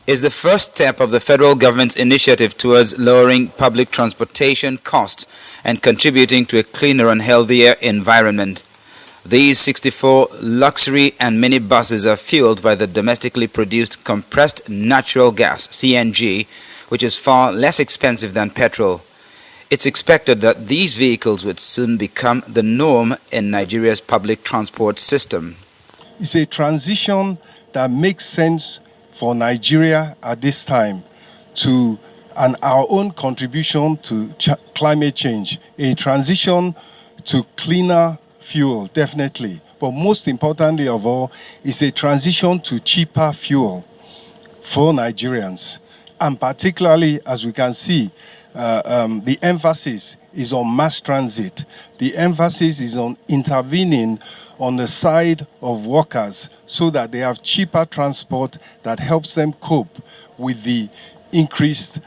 is the first step of the federal government's initiative towards lowering public transportation costs and contributing to a cleaner and healthier environment. These 64 luxury and mini buses are fueled by the domestically produced compressed natural gas, CNG, which is far less expensive than petrol. It's expected that these vehicles would soon become the norm in Nigeria's public transport system. It's a transition that makes sense for Nigeria at this time and our own contribution to climate change. A transition to cleaner fuel, definitely. But most importantly of all, is a transition to cheaper fuel for Nigerians. And particularly, as we can see, the emphasis is on mass transit. The emphasis is on intervening on the side of workers so that they have cheaper transport that helps them cope with the increased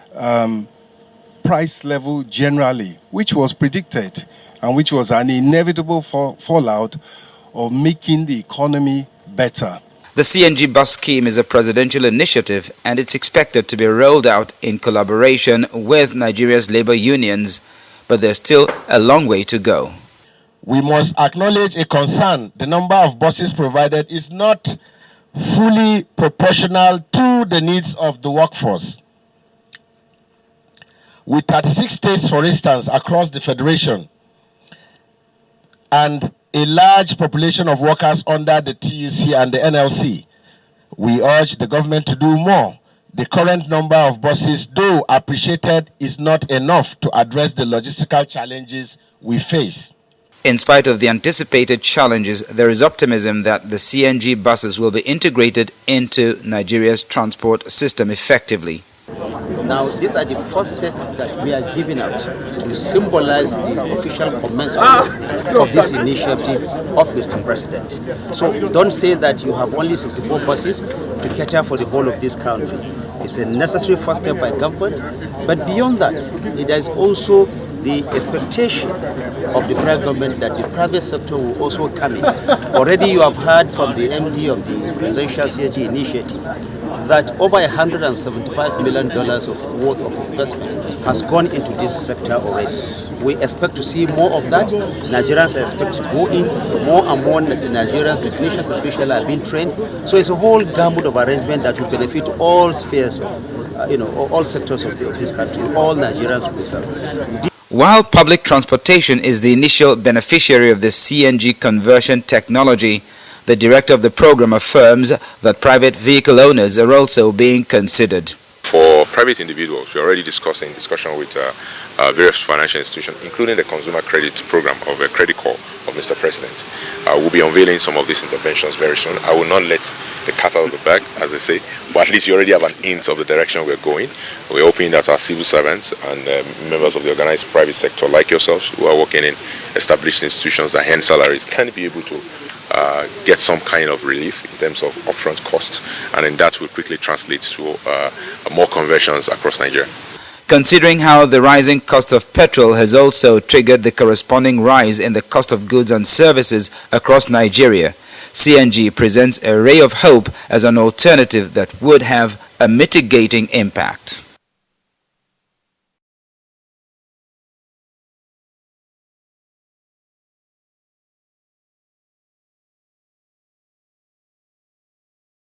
price level generally, which was predicted and which was an inevitable fallout of making the economy better. The CNG bus scheme is a presidential initiative and it's expected to be rolled out in collaboration with Nigeria's labor unions, but there's still a long way to go. We must acknowledge a concern. The number of buses provided is not fully proportional to the needs of the workforce. With 36 states, for instance, across the Federation, and a large population of workers under the TUC and the NLC, we urge the government to do more. The current number of buses, though appreciated, is not enough to address the logistical challenges we face. In spite of the anticipated challenges, there is optimism that the CNG buses will be integrated into Nigeria's transport system effectively. Now, these are the first sets that we are giving out to symbolize the official commencement of this initiative of Mr. President. So don't say that you have only 64 buses to cater for the whole of this country. It's a necessary first step by government, but beyond that, it is also the expectation of the federal government that the private sector will also come in. Already you have heard from the MD of the Presidential CNG Initiative that over $175 million worth of investment has gone into this sector already. We expect to see more of that. Nigerians expect to go in. More and more Nigerians, technicians especially, are being trained. So it's a whole gamut of arrangement that will benefit all spheres of, all sectors of this country. All Nigerians will be served. While public transportation is the initial beneficiary of the CNG conversion technology, the director of the program affirms that private vehicle owners are also being considered. For private individuals, we are already discussing with various financial institutions, including the consumer credit program of a credit call of Mr. President. We'll be unveiling some of these interventions very soon. I will not let the cat out of the bag, as they say, but at least you already have an hint of the direction we're going. We're hoping that our civil servants and members of the organized private sector like yourselves who are working in established institutions that earn salaries can be able to get some kind of relief in terms of upfront costs, and then that will quickly translate to more conversions across Nigeria. Considering how the rising cost of petrol has also triggered the corresponding rise in the cost of goods and services across Nigeria, CNG presents a ray of hope as an alternative that would have a mitigating impact.